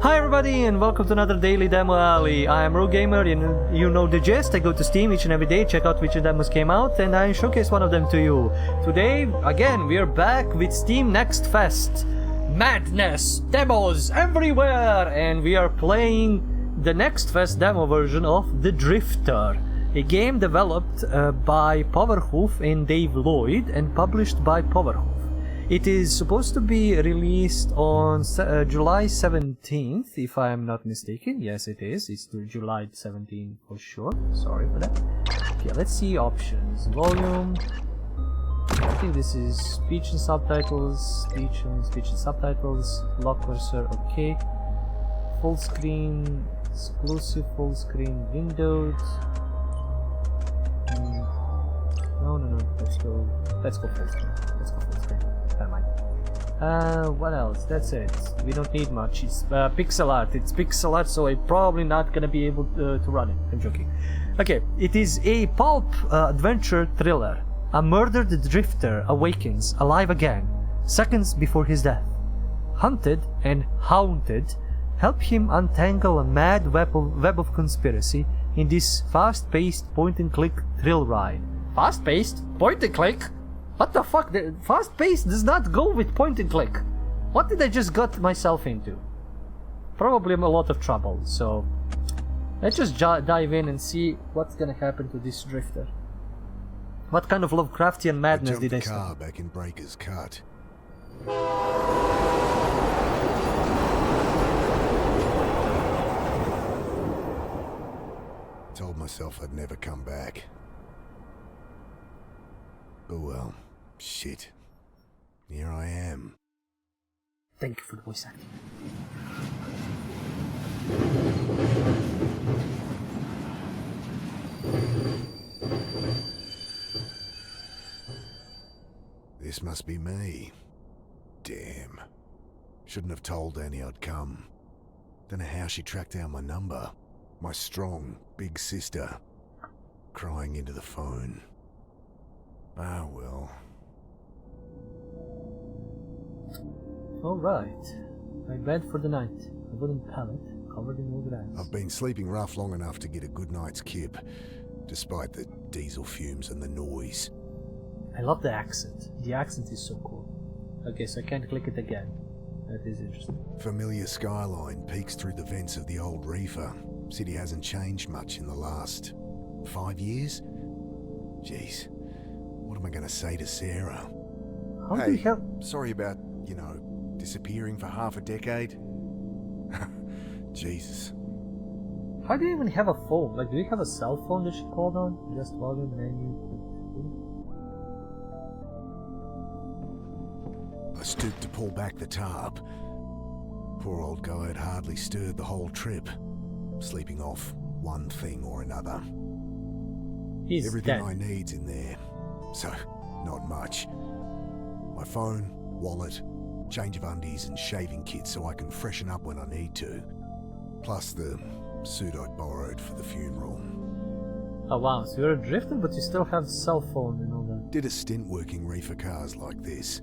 Hi everybody and welcome to another Daily Demo Alley. I am RoGamer, you know the gist. I go to Steam each and every day, check out which demos came out, and I showcase one of them to you. Today, again, we are back with Steam Next Fest. Madness! Demos everywhere! And we are playing the Next Fest demo version of The Drifter. A game developed by Powerhoof and Dave Lloyd and published by Powerhoof. It is supposed to be released on July 17th, if I am not mistaken. Yes, it is. It's July 17th for sure. Sorry for that. Okay, let's see options. Volume. I think this is speech and subtitles. Speech and subtitles. Lock cursor. Okay. Full screen. Exclusive full screen. Windowed. No. Let's go full screen. Never mind. What else? That's it. We don't need much. It's pixel art. It's pixel art, so I'm probably not gonna be able to run it. I'm joking. Okay, it is a pulp adventure thriller. A murdered drifter awakens alive again, seconds before his death. Hunted and haunted help him untangle a mad web of conspiracy in this fast-paced point-and-click thrill ride. Fast-paced? Point-and-click? What the fuck? The fast pace does not go with point and click. What did I just got myself into? Probably a lot of trouble, so let's just dive in and see what's gonna happen to this drifter. What kind of Lovecraftian madness did I start? Back in Breaker's Cut. Told myself I'd never come back. Oh well. Shit. Here I am. Thank you for the voice acting. This must be me. Damn. Shouldn't have told Annie I'd come. Don't know how she tracked down my number. My strong, big sister. Crying into the phone. Ah well. Alright. My bed for the night. A wooden pallet covered in old grass. I've been sleeping rough long enough to get a good night's kip, despite the diesel fumes and the noise. I love the accent. The accent is so cool. Okay, so I can't click it again. That is interesting. Familiar skyline peeks through the vents of the old reefer. City hasn't changed much in the last 5 years? Jeez. What am I going to say to Sarah? How do you help? Sorry about, disappearing for half a decade. Jesus. How do you even have a phone? Like, do you have a cell phone that she called on? Just volume, menu. I stooped to pull back the tarp. Poor old guy had hardly stirred the whole trip, sleeping off one thing or another. He's Everything dead. I need's in there, so not much. My phone, wallet, change of undies and shaving kit so I can freshen up when I need to. Plus the suit I'd borrowed for the funeral. Oh wow, so you're a drifter but you still have a cell phone and all that. Did a stint working reefer cars like this.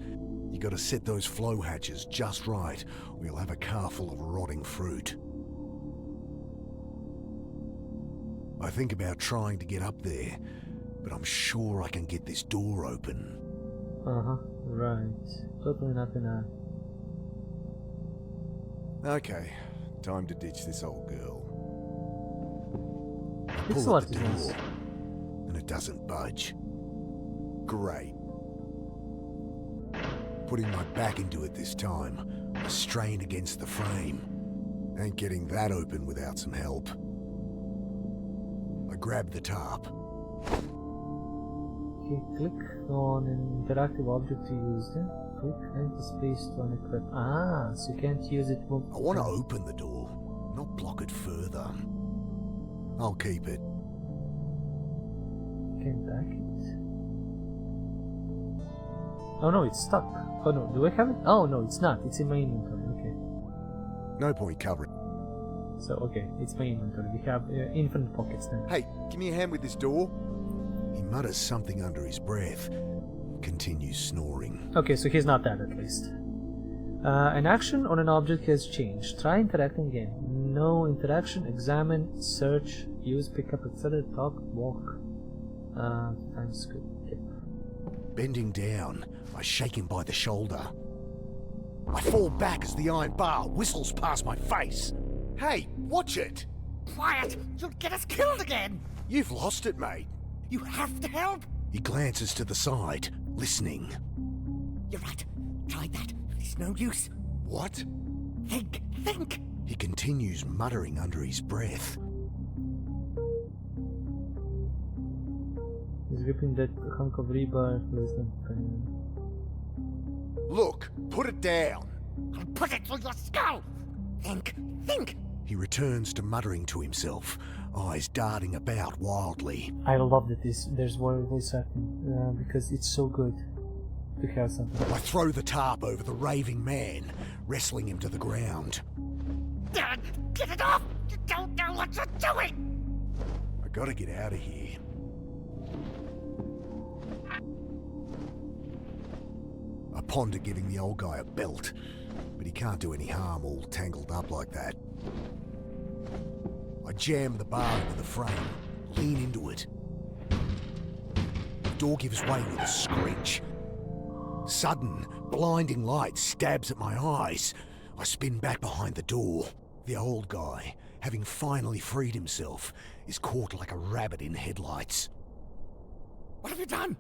You gotta set those flow hatches just right or you'll have a car full of rotting fruit. I think about trying to get up there, but I'm sure I can get this door open. Right. Totally not gonna... Okay, time to ditch this old girl. I It's pull a at the lot of door, and it doesn't budge. Great. Putting my back into it this time, I strain against the frame. Ain't getting that open without some help. I grab the tarp. Okay, click on an interactive object to use them. Click enter space to unequip. Ah, so you can't use it multiple I want to times. open the door, not block it further. I'll keep it. Can't back it. Oh no, it's stuck. Oh no, do I have it? Oh no, it's not. It's in my inventory. Okay. No point covering. So, okay, it's my inventory. We have infinite pockets then. Hey, give me a hand with this door. He mutters something under his breath, continues snoring. Okay, so he's not dead at least. An action on an object has changed. Try interacting again. No interaction. Examine. Search. Use. Pick up. Etc. Talk. Walk. Times good. Yep. Bending down, I shake him by the shoulder. I fall back as the iron bar whistles past my face. Hey, watch it! Quiet! You'll get us killed again! You've lost it, mate. You have to help! He glances to the side, listening. You're right. Tried that. It's no use. What? Think! Think! He continues muttering under his breath. He's ripping that hunk of rebar. Look, put it down! I'll put it through your skull! Think! Think! He returns to muttering to himself, eyes darting about wildly. I love that there's one voice acting because it's so good to have something. I throw the tarp over the raving man, wrestling him to the ground. Dad, get it off! You don't know what you're doing! I gotta get out of here. I ponder giving the old guy a belt, but he can't do any harm all tangled up like that. I jam the bar into the frame, lean into it. The door gives way with a screech. Sudden, blinding light stabs at my eyes. I spin back behind the door. The old guy, having finally freed himself, is caught like a rabbit in headlights. What have you done?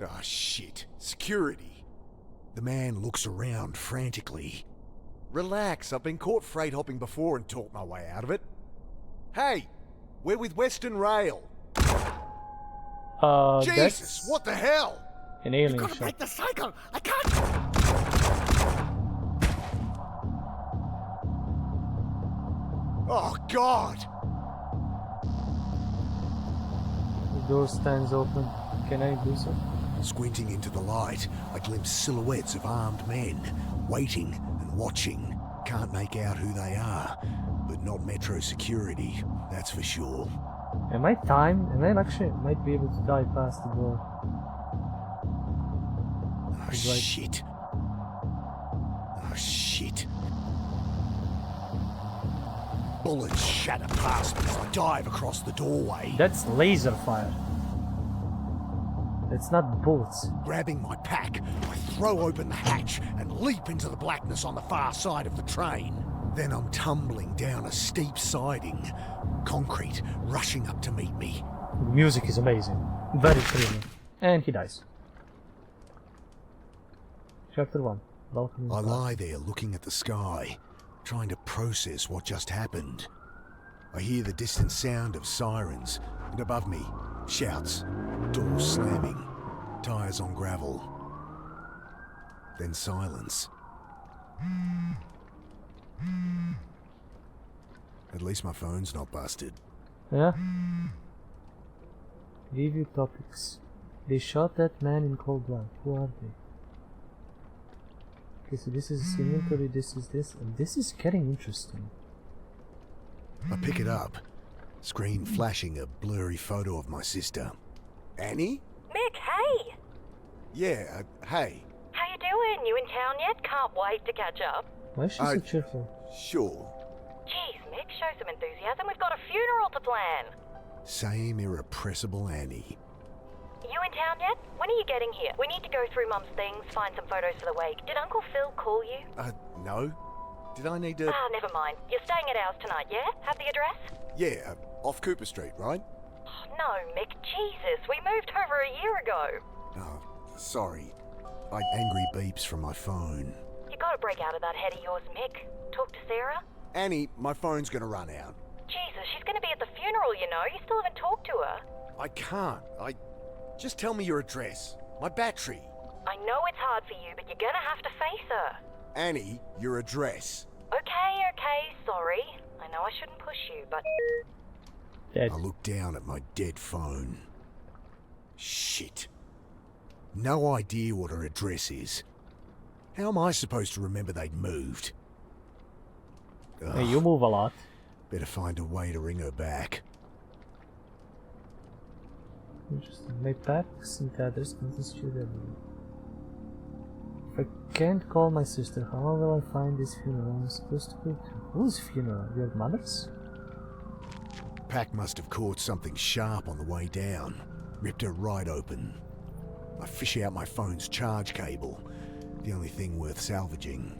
Ah, shit. Security. The man looks around frantically. Relax, I've been caught freight hopping before and talked my way out of it. Hey, we're with Western Rail. Jesus, That's what the hell? an You've alien got to shot. break the cycle! I can't! Oh, God! The door stands open. Can I do so? Squinting into the light, I glimpse silhouettes of armed men, waiting and watching. Can't make out who they are, but not Metro security, that's for sure. Am I timed? Am I actually might be able to die past the door? Oh, Right. shit. Oh, shit. Bullets shatter past me as I dive across the doorway. That's laser fire. That's not bullets. Grabbing my pack, I throw open the hatch and leap into the blackness on the far side of the train. Then I'm tumbling down a steep siding, concrete rushing up to meet me. The music is amazing. Very thrilling. And he dies. Chapter 1. Welcome. I lie there looking at the sky, trying to process what just happened. I hear the distant sound of sirens, and above me, shouts, doors slamming, tires on gravel. Then silence. At least my phone's not busted. Yeah? Review topics. They shot that man in cold blood. Who are they? Okay, so this is inventory, this is this, and this is getting interesting. I pick it up, screen flashing a blurry photo of my sister. Annie? Mick, hey! Yeah, hey. How you doing? You in town yet? Can't wait to catch up. Why is she so cheerful? Sure. Jeez, Mick, show some enthusiasm. We've got a funeral to plan. Same irrepressible Annie. You in town yet? When are you getting here? We need to go through Mum's things, find some photos for the wake. Did Uncle Phil call you? No. Did I need to... Ah, never mind. You're staying at ours tonight, yeah? Have the address? Yeah, off Cooper Street, right? Oh, no, Mick, Jesus. We moved over a year ago. Oh, sorry. Angry beeps from my phone. You gotta break out of that head of yours, Mick. Talk to Sarah? Annie, my phone's gonna run out. Jesus, she's gonna be at the funeral, you know. You still haven't talked to her. I can't. Just tell me your address. My battery. I know it's hard for you, but you're gonna have to face her. Annie, your address. Okay, sorry. I know I shouldn't push you, but... Dead. I look down at my dead phone. Shit. No idea what her address is. How am I supposed to remember they'd moved? Hey, you move a lot. Better find a way to ring her back. Interesting. My packs and others can studio. I can't call my sister. How will I find this funeral? I'm supposed to go to... Whose funeral? Your mother's? Pack must have caught something sharp on the way down. Ripped her right open. I fish out my phone's charge cable. The only thing worth salvaging.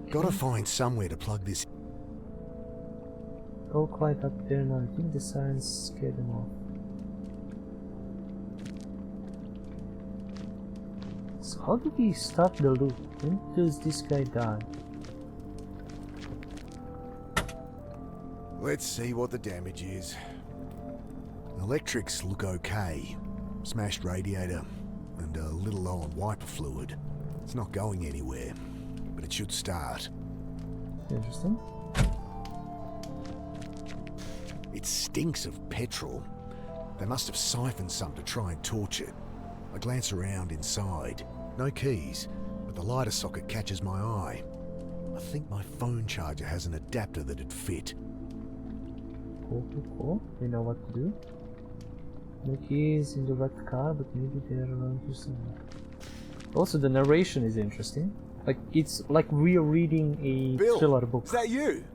Gotta find somewhere to plug this. All quiet up there now. I think the sirens scared them off. So how did he start the loop? When does this guy die? Let's see what the damage is. Electrics look okay. Smashed radiator and a little low on wiper fluid. It's not going anywhere, but it should start. Interesting. It stinks of petrol. They must have siphoned some to try and torch it. I glance around inside. No keys, but the lighter socket catches my eye. I think my phone charger has an adapter that'd fit. Cool. We know what to do. No keys in the red car, but maybe they're around here somewhere. Also, the narration is interesting. Like, it's like we're reading a Bill, thriller book. Is that you?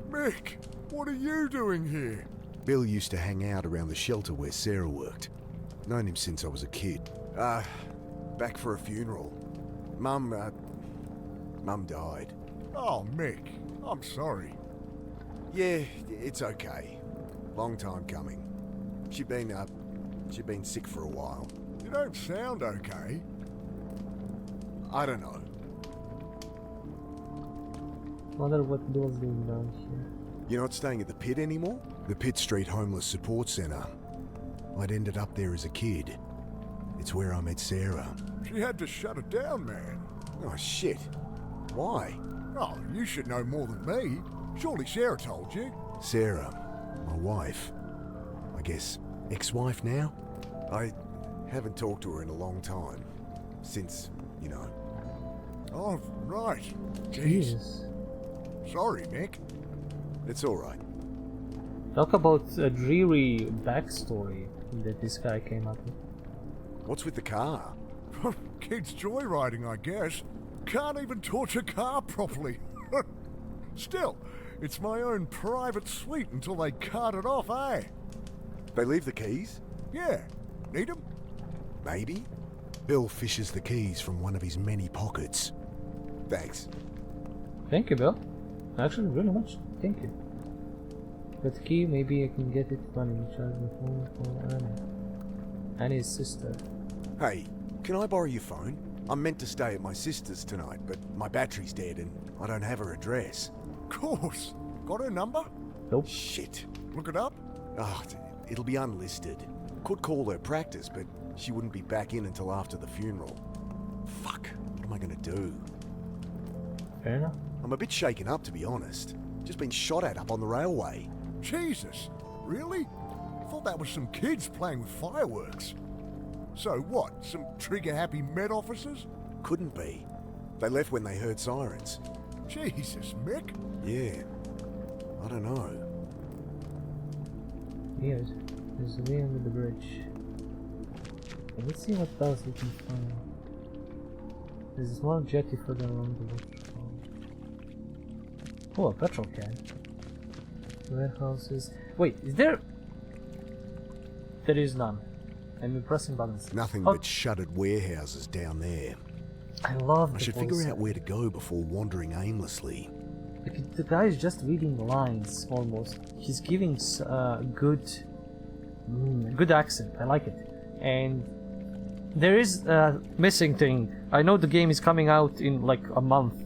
Mick, what are you doing here? Bill used to hang out around the shelter where Sarah worked. Known him since I was a kid. Back for a funeral. Mum died. Oh, Mick, I'm sorry. Yeah, it's okay. Long time coming. She'd been sick for a while. You don't sound okay. I don't know. Wonder what Bill's doing down here. You're not staying at the pit anymore? The Pitt Street Homeless Support Centre. I'd ended up there as a kid. It's where I met Sarah. She had to shut it down, man. Oh shit. Why? Oh, you should know more than me. Surely Sarah told you. Sarah, my wife. I guess ex-wife now? I haven't talked to her in a long time. Since, you know. Oh, right. Jeez. Jesus. Sorry, Mick. It's alright. Talk about a dreary backstory that this guy came up with. What's with the car? Kids joyriding, I guess. Can't even torch a car properly. Still, it's my own private suite until they cart it off, eh? They leave the keys? Yeah. Need 'em? Maybe. Bill fishes the keys from one of his many pockets. Thanks. Thank you, Bill. Actually, really much. Thank you. That key, maybe I can get it when I charge my phone for Annie. Annie's sister. Hey, can I borrow your phone? I'm meant to stay at my sister's tonight, but my battery's dead and I don't have her address. Course. Got her number? Nope. Shit. Look it up? Oh, it'll be unlisted. Could call her practice, but she wouldn't be back in until after the funeral. Fuck. What am I gonna do? Fair enough. I'm a bit shaken up, to be honest. Just been shot at up on the railway. Jesus. Really? Thought that was some kids playing with fireworks. So what? Some trigger-happy Met officers? Couldn't be. They left when they heard sirens. Jesus, Mick. Yeah. I don't know. Weird. There's a way under the bridge. Okay, let's see what else we can find. There's a small jetty further along the waterfall. Oh, a petrol can. Warehouses. Wait, is there? There is none. I'm pressing buttons. Nothing Oh, but shuttered warehouses down there. I love I the should voice figure out acting. where to go before wandering aimlessly. Like, the guy is just reading lines almost. He's giving good accent. I like it. And there is a missing thing. I know the game is coming out in like a month.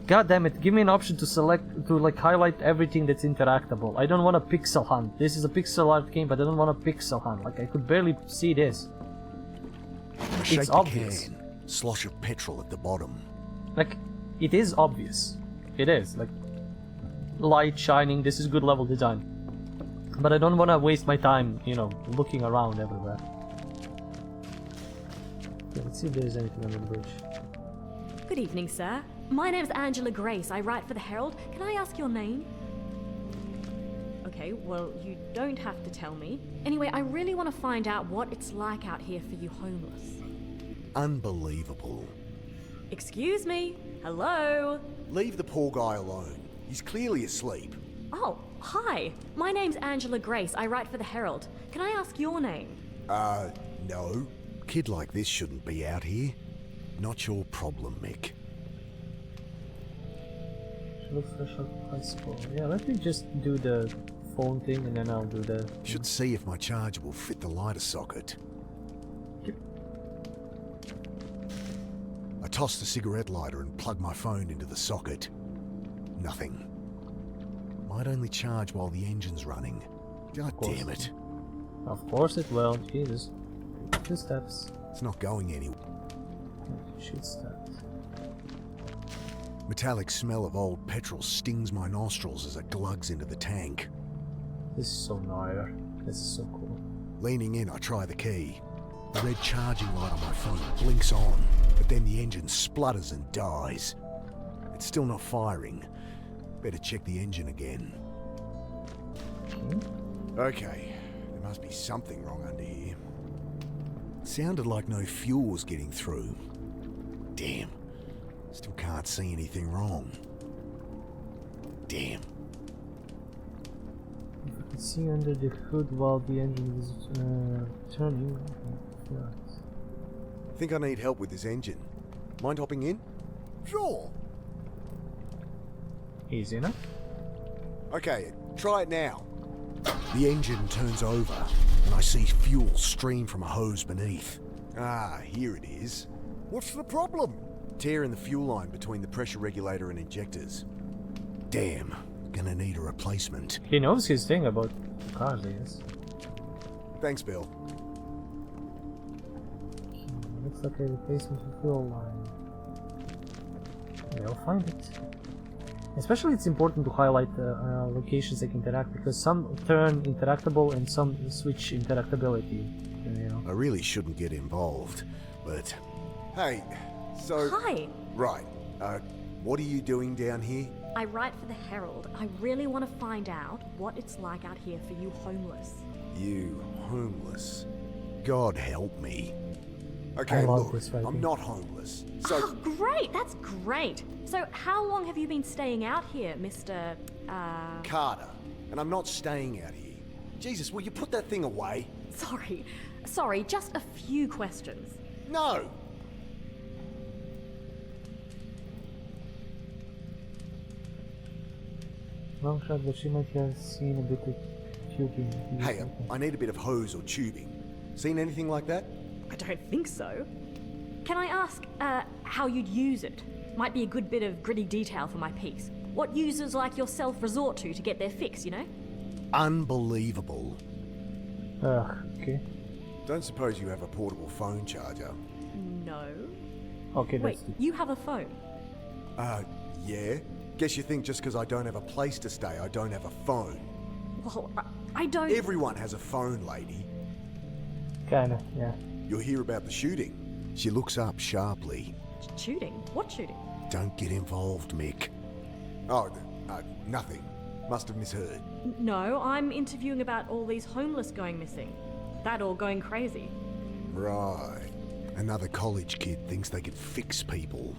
God damn it! Give me an option to select to like highlight everything that's interactable. I don't want a pixel hunt. This is a pixel art game, but I don't want a pixel hunt. Like I could barely see this. I shake the obvious. can. Slosh of petrol at the bottom. Like it is obvious. It is like light shining. This is good level design. But I don't want to waste my time, you know, looking around everywhere. Okay, let's see if there's anything under the bridge. Good evening, sir. My name's Angela Grace. I write for the Herald. Can I ask your name? Okay, well, you don't have to tell me. Anyway, I really want to find out what it's like out here for you homeless. Unbelievable. Excuse me? Hello? Leave the poor guy alone. He's clearly asleep. Oh, hi. My name's Angela Grace. I write for the Herald. Can I ask your name? No. Kid like this shouldn't be out here. Not your problem, Mick. Look special high score. Yeah, let me just do the phone thing and then I'll do the... Should see if my charger will fit the lighter socket. Yep. I toss the cigarette lighter and plug my phone into the socket. Nothing. Might only charge while the engine's running. God damn it. Of course it will. Jesus. 2 steps. It's not going anywhere. Should start. Metallic smell of old petrol stings my nostrils as it glugs into the tank. This is so gnarly. This is so cool. Leaning in, I try the key. The red charging light on my phone blinks on, but then the engine splutters and dies. It's still not firing. Better check the engine again. Okay, there must be something wrong under here. Sounded like no fuel was getting through. Damn. Still can't see anything wrong. Damn. If you can see under the hood while the engine is turning. Right. Think I need help with this engine. Mind hopping in? Sure. Easy enough. Okay, try it now. The engine turns over, and I see fuel stream from a hose beneath. Ah, here it is. What's the problem? Tear in the fuel line between the pressure regulator and injectors. Damn, gonna need a replacement. He knows his thing about cars, I guess. Thanks, Bill. Looks like a replacement for fuel line. They'll find it. Especially it's important to highlight the locations that interact because some turn interactable and some switch interactability. You know. I really shouldn't get involved, but Hey, so... Hi. Right. What are you doing down here? I write for the Herald. I really want to find out what it's like out here for you homeless. You homeless. God help me. Okay, I love look, this writing. I'm not homeless. So, Oh, great! That's great! So, how long have you been staying out here, Mr. Carter, and I'm not staying out here. Jesus, will you put that thing away? Sorry, just a few questions. No! Long shot, but she might have seen a bit of tubing. Hey, I need a bit of hose or tubing. Seen anything like that? I don't think so. Can I ask, how you'd use it? Might be a good bit of gritty detail for my piece. What users like yourself resort to get their fix, you know? Unbelievable. Okay. Don't suppose you have a portable phone charger? No. Okay, Wait, that's you have a phone? Yeah? Guess you think just because I don't have a place to stay, I don't have a phone. Well, I don't... Everyone has a phone, lady. kinda, yeah. You'll hear about the shooting. She looks up sharply. Shooting? What shooting? Don't get involved, Mick. Oh, nothing. Must have misheard. No, I'm interviewing about all these homeless going missing. That or going crazy. Right. Another college kid thinks they can fix people.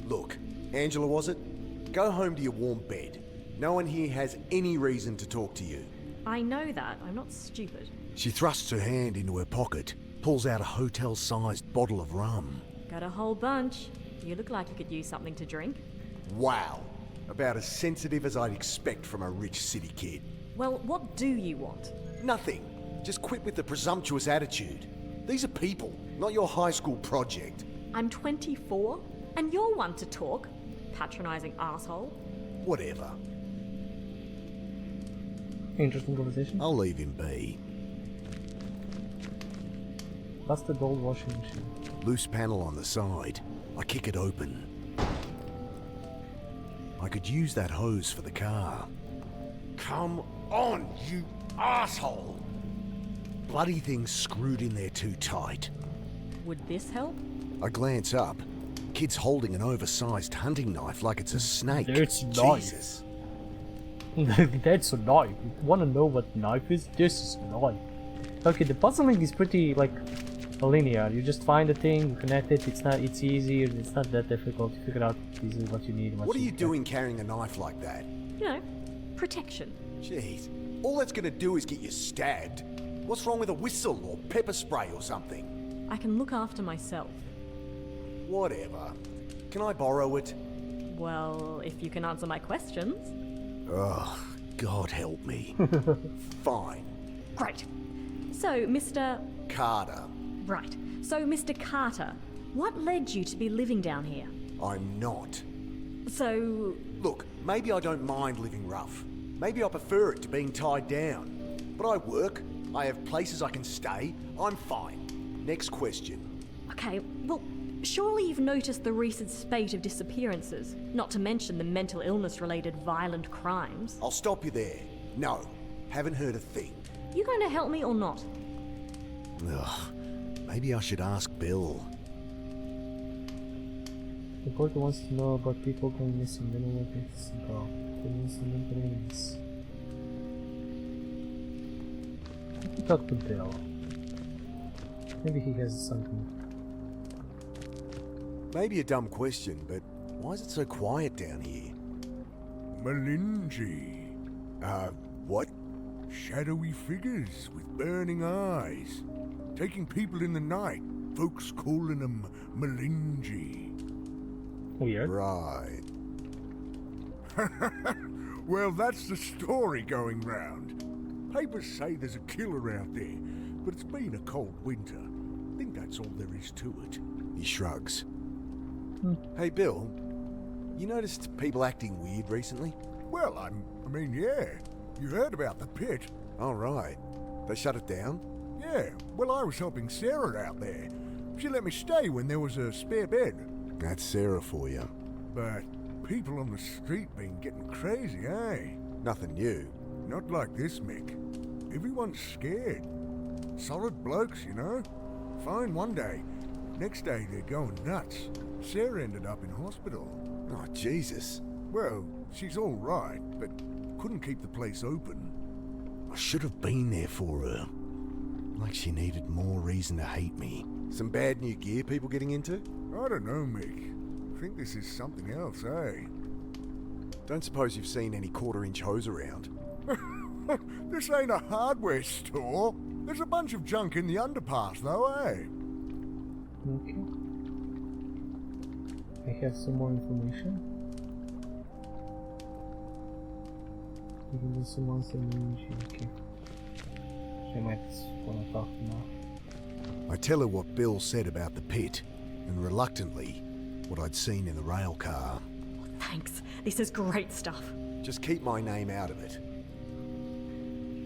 Look, Angela, was it? Go home to your warm bed. No one here has any reason to talk to you. I know that. I'm not stupid. She thrusts her hand into her pocket, pulls out a hotel-sized bottle of rum. Got a whole bunch. You look like you could use something to drink. Wow. About as sensitive as I'd expect from a rich city kid. Well, what do you want? Nothing. Just quit with the presumptuous attitude. These are people, not your high school project. I'm 24, and you're one to talk. Patronizing asshole. Whatever. Interesting conversation. I'll leave him be. Busted old washing machine. Loose panel on the side. I kick it open. I could use that hose for the car. Come on, you asshole! Bloody thing's screwed in there too tight. Would this help? I glance up. Kid's holding an oversized hunting knife like it's a snake. It's knife. Jesus. That's a knife. You wanna know what knife is? This is a knife. Okay, the puzzling is pretty, like, linear. You just find the thing, you connect it. It's easy. It's not that difficult to figure out this is what you need. What are you doing carrying a knife like that? You know, protection. Jeez, all that's gonna do is get you stabbed. What's wrong with a whistle or pepper spray or something? I can look after myself. Whatever. Can I borrow it? Well, if you can answer my questions. Oh, God help me. Fine. Great. So, Mr. Carter. Right. So, Mr. Carter, what led you to be living down here? I'm not. So, Look, maybe I don't mind living rough. Maybe I prefer it to being tied down. But I work, I have places I can stay, I'm fine. Next question. okay, well, surely you've noticed the recent spate of disappearances, not to mention the mental illness-related violent crimes. I'll stop you there. No, haven't heard a thing. You going to help me or not? Ugh, maybe I should ask Bill. The court wants to know about people going missing. They know what it's about. Let me talk to Bill. Maybe he has something. Maybe a dumb question, but why is it so quiet down here? Melingi. What? Shadowy figures with burning eyes. Taking people in the night. Folks calling them Melingi. Weird. Right. Well, that's the story going round. Papers say there's a killer out there, but it's been a cold winter. I think that's all there is to it. He shrugs. Hey, Bill. You noticed people acting weird recently? Well, I mean, yeah. You heard about the pit. All right. They shut it down? Yeah, well, I was helping Sarah out there. She let me stay when there was a spare bed. That's Sarah for you. But people on the street been getting crazy, eh? Nothing new. Not like this, Mick. Everyone's scared. Solid blokes, you know? Fine one day. Next day they're going nuts. Sarah ended up in hospital. Oh, Jesus. Well, she's all right, but couldn't keep the place open. I should have been there for her. Like she needed more reason to hate me. Some bad new gear people getting into? I don't know, Mick. I think this is something else, eh? Don't suppose you've seen any quarter-inch hose around? This ain't a hardware store. There's a bunch of junk in the underpass, though, eh? Okay. I have some more information. Give some more information. Okay. She might want to talk now. I tell her what Bill said about the pit, and reluctantly, what I'd seen in the rail car. Thanks. This is great stuff. Just keep my name out of it.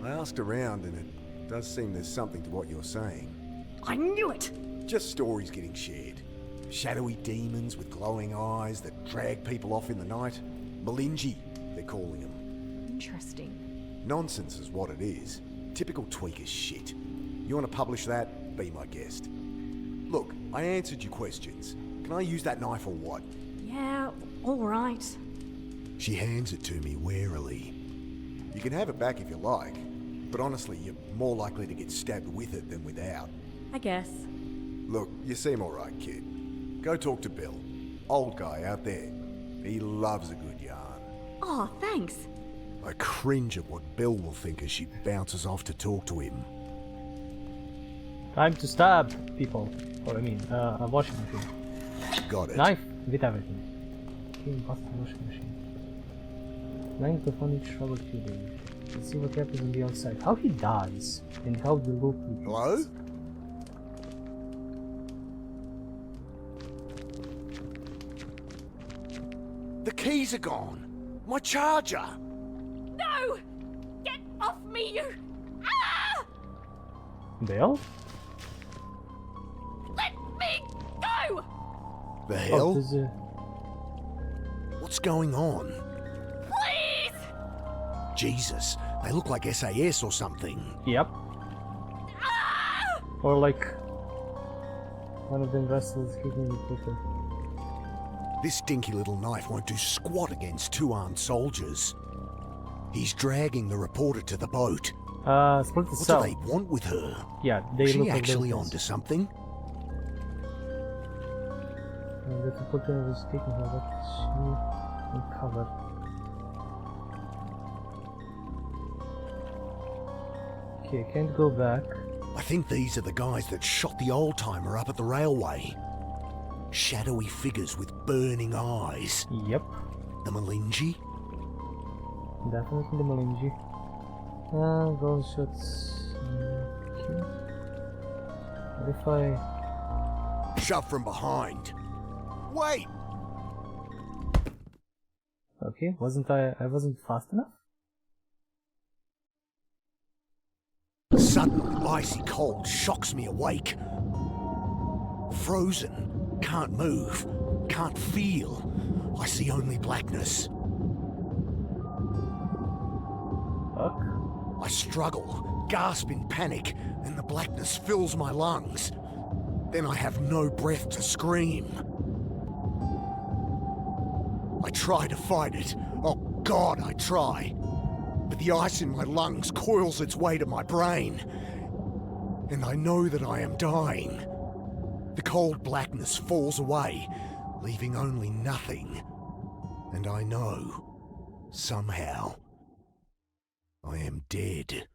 I asked around, and it does seem there's something to what you're saying. I knew it! Just stories getting shared. Shadowy demons with glowing eyes that drag people off in the night. Melingi, they're calling them. Interesting. Nonsense is what it is. Typical tweaker shit. You want to publish that? Be my guest. Look, I answered your questions. Can I use that knife or what? Yeah, alright. She hands it to me warily. You can have it back if you like, but honestly, you're more likely to get stabbed with it than without. I guess. Look, you seem alright, kid. Go talk to Bill. Old guy out there. He loves a good yarn. Oh, thanks. I cringe at what Bill will think as she bounces off to talk to him. Time to stab people. Or I mean, a washing machine. Got it. Knife with everything. King busted washing machine. Lying to find each trouble today. Let's see what happens on the outside. How he dies and how the loop repeats. Hello? The keys are gone. My charger. No! Get off me, you! Ah! Bill? Let me go! The Oh, hell? there's a... What's going on? Please! Jesus, they look like SAS or something. Yep. Ah! Or like... one of them vessels hitting the clicker. This dinky little knife won't do squat against two armed soldiers. He's dragging the reporter to the boat. Split the What cell. do they want with her? Yeah, they Is look she like actually they'll- onto something? The opportunity was taken her, but she uncovered. Okay, can't go back. I think these are the guys that shot the old-timer up at the railway. Shadowy figures with burning eyes. Yep, The Malinji? definitely the Malinji. Gold shots. Okay. What if I... Shove from behind. Wait! Okay, I wasn't fast enough? Sudden, icy cold shocks me awake. Frozen. Can't move. Can't feel. I see only blackness. Fuck. I struggle, gasp in panic, and the blackness fills my lungs. Then I have no breath to scream. I try to fight it. Oh God, I try. But the ice in my lungs coils its way to my brain. And I know that I am dying. The cold blackness falls away, leaving only nothing. And I know, somehow, I am dead.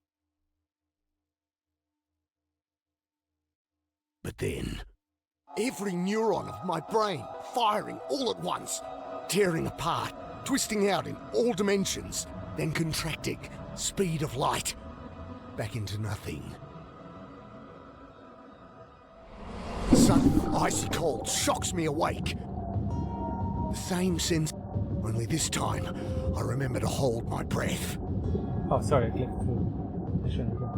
But then, every neuron of my brain firing all at once, tearing apart, twisting out in all dimensions, then contracting, speed of light, back into nothing. Sudden, icy cold shocks me awake. The same sense, only this time, I remember to hold my breath. Oh, sorry, I clicked through. I shouldn't have.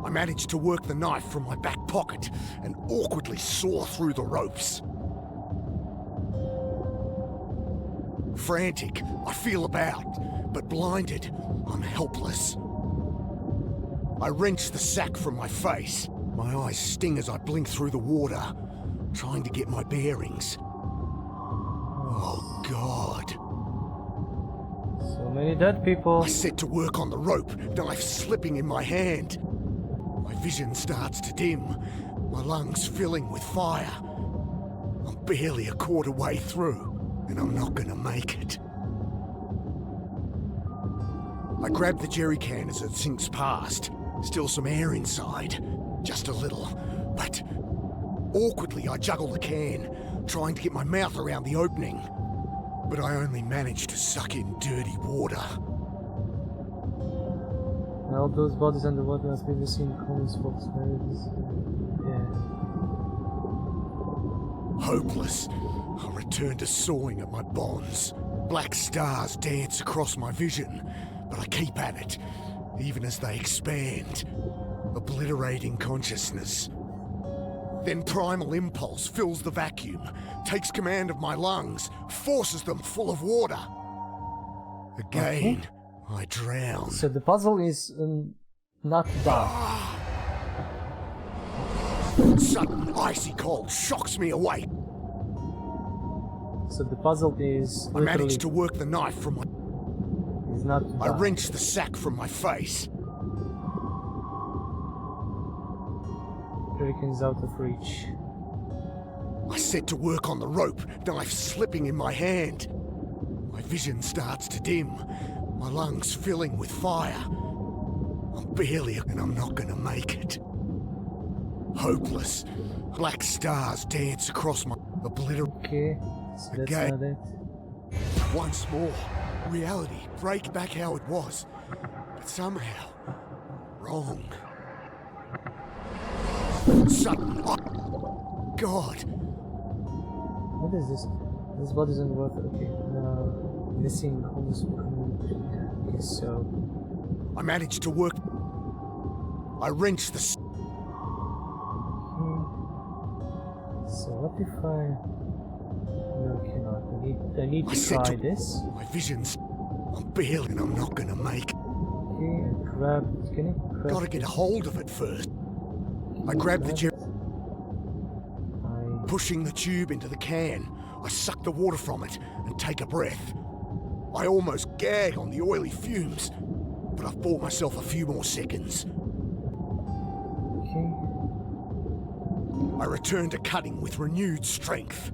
I managed to work the knife from my back pocket and awkwardly saw through the ropes. Frantic, I feel about, but blinded, I'm helpless. I wrench the sack from my face. My eyes sting as I blink through the water, trying to get my bearings. Oh God. So many dead people. I set to work on the rope, knife slipping in my hand. My vision starts to dim, my lungs filling with fire. I'm barely a quarter way through, and I'm not gonna make it. I grab the jerry can as it sinks past. Still some air inside, just a little, but awkwardly I juggle the can, trying to get my mouth around the opening. But I only manage to suck in dirty water. All those bodies underwater must be seen commons folks. Yeah. Hopeless, I return to sawing at my bonds. Black stars dance across my vision, but I keep at it, even as they expand, obliterating consciousness. Then primal impulse fills the vacuum, takes command of my lungs, forces them full of water. Again, I drown. So the puzzle is not done. Sudden icy cold shocks me awake. So the puzzle is I manage to work the knife from my... is not I done. wrench the sack from my face. Hurricane is out of reach. I set to work on the rope, knife slipping in my hand. My vision starts to dim, my lungs filling with fire. I'm barely, and I'm not gonna make it. Hopeless, black stars dance across my Okay, so that's Okay. not it. Once more, reality break back how it was, but somehow wrong. Sudden, God. What is this? This body's underwater. Okay, missing homes. Okay, so I managed to work. I wrenched the. So what if I? No, I cannot. I need to try this. My visions. I'm barely, and I'm not gonna make. Okay, grab. Can you grab? Gotta get a hold of it first. I grab the jerry, pushing the tube into the can. I suck the water from it and take a breath. I almost gag on the oily fumes, but I've bought myself a few more seconds. Okay. I return to cutting with renewed strength.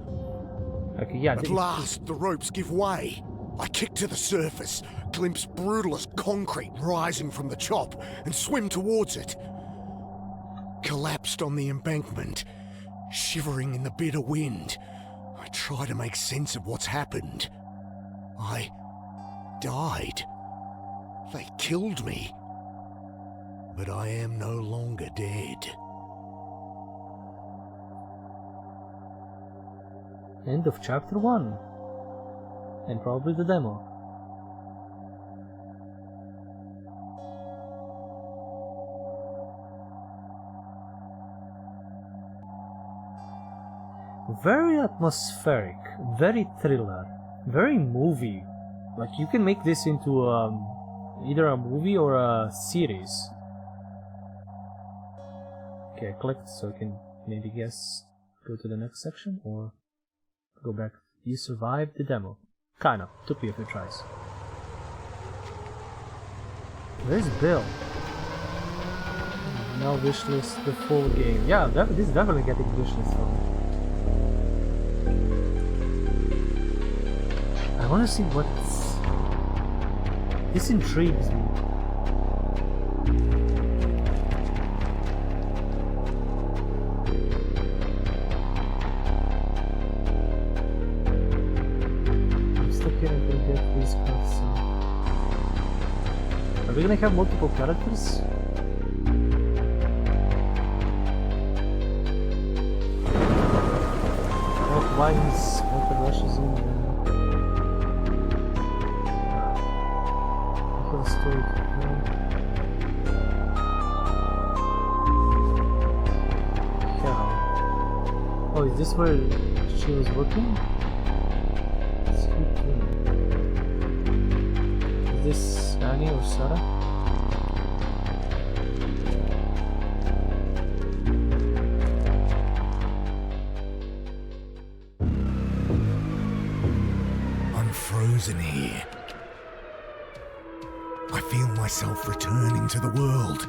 Okay, yeah. At last, the ropes give way. I kick to the surface, glimpse brutalist concrete rising from the chop, and swim towards it. Collapsed on the embankment, shivering in the bitter wind, I try to make sense of what's happened. I died. They killed me. But I am no longer dead. End of chapter 1. And probably the demo. Very atmospheric, very thriller, very movie. Like you can make this into either a movie or a series. Okay, I clicked so I can maybe guess go to the next section or go back. You survived the demo. Kind of. Took me a few tries. Where's Bill? Now wishlist the full game. Yeah, this is definitely getting wishlist for me. I want to see what's... This intrigues me. I'm stuck here until I get these cards. Are we gonna have multiple characters? Why is Walter Rush is in there? Story. Yeah. Oh, is this where she was working? Is this Annie or Sarah? I'm frozen here. I feel myself returning to the world.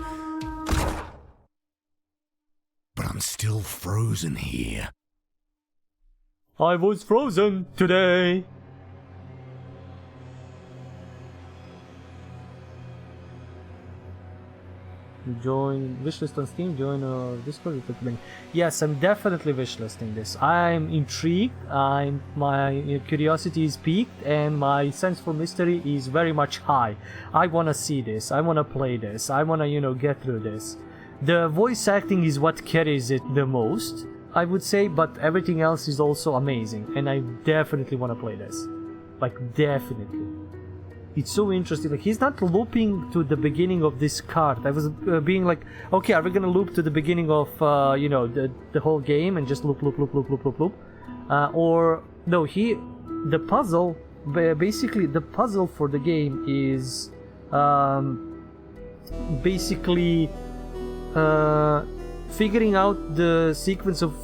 But I'm still frozen here. I was frozen today. Join wishlist on Steam, join Discord. Yes, I'm definitely wishlisting this. I'm intrigued, my curiosity is piqued, and my sense for mystery is very much high. I wanna see this, I wanna play this, I wanna, get through this. The voice acting is what carries it the most, I would say, but everything else is also amazing, and I definitely wanna play this. Like, definitely. It's so interesting. Like, he's not looping to the beginning of this card. I was being like, okay, are we gonna loop to the beginning of the whole game and just loop, or no? The puzzle, basically the puzzle for the game is basically figuring out the sequence of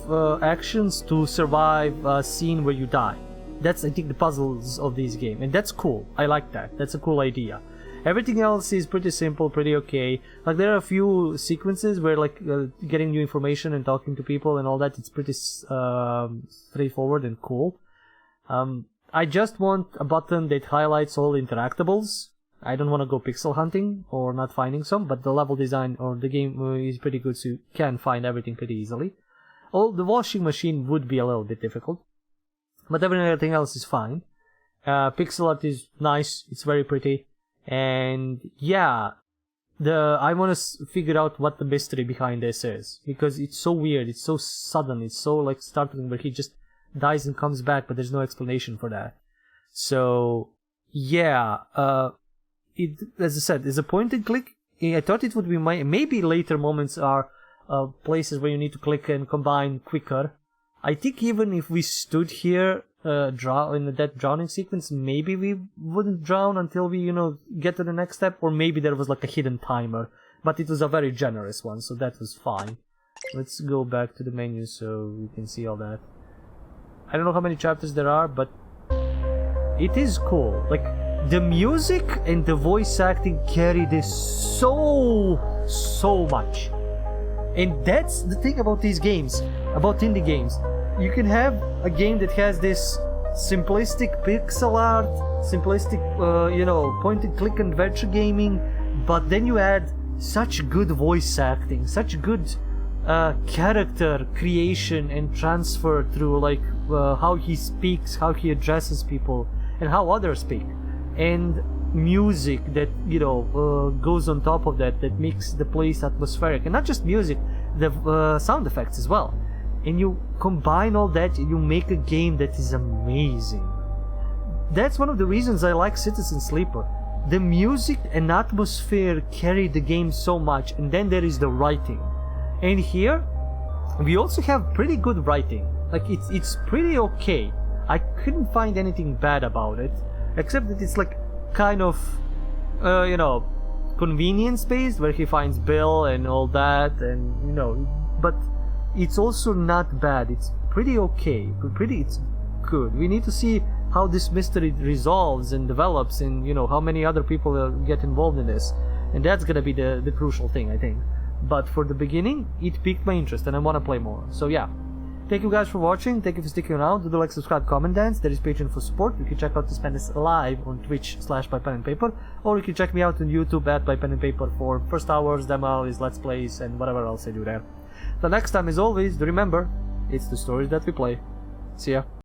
actions to survive a scene where you die. That's, I think, the puzzles of this game, and that's cool. I like that. That's a cool idea. Everything else is pretty simple, pretty okay. Like, there are a few sequences where, like, getting new information and talking to people and all that, it's pretty straightforward and cool. I just want a button that highlights all interactables. I don't want to go pixel hunting or not finding some, but the level design or the game is pretty good, so you can find everything pretty easily. The washing machine would be a little bit difficult, but everything else is fine. Pixel art is nice, it's very pretty, and yeah, I want to figure out what the mystery behind this is, because it's so weird, it's so sudden, it's so like startling, where he just dies and comes back, but there's no explanation for that. So yeah, as I said, it's a point and click. I thought it would be maybe later moments are places where you need to click and combine quicker. I think even if we stood here in that drowning sequence, maybe we wouldn't drown until we, get to the next step, or maybe there was like a hidden timer, but it was a very generous one, so that was fine. Let's go back to the menu so we can see all that. I don't know how many chapters there are, but it is cool. Like, the music and the voice acting carry this so much. And that's the thing about these games, about indie games. You can have a game that has this simplistic pixel art, simplistic, point and click adventure gaming, but then you add such good voice acting, such good character creation and transfer through like how he speaks, how he addresses people, and how others speak, and music that goes on top of that, that makes the place atmospheric, and not just music, the sound effects as well. And you combine all that and you make a game that is amazing. That's one of the reasons I like Citizen Sleeper. The music and atmosphere carry the game so much, and then there is the writing. And here we also have pretty good writing. Like it's pretty okay. I couldn't find anything bad about it, except that it's like kind of convenience based, where he finds Bill and all that, and but it's also not bad. It's pretty okay. It's good. We need to see how this mystery resolves and develops, and how many other people get involved in this, and that's gonna be the crucial thing, I think. But for the beginning, it piqued my interest and I want to play more. So yeah, thank you guys for watching. Thank you for sticking around. Do like, subscribe, comment, dance. There is Patreon for support. You can check out this Madness live on Twitch/ByPenAndPaper, or you can check me out on YouTube at ByPenAndPaper for first hours, demos, let's plays, and whatever else I do there. Till next time, as always, do remember, it's the stories that we play. See ya.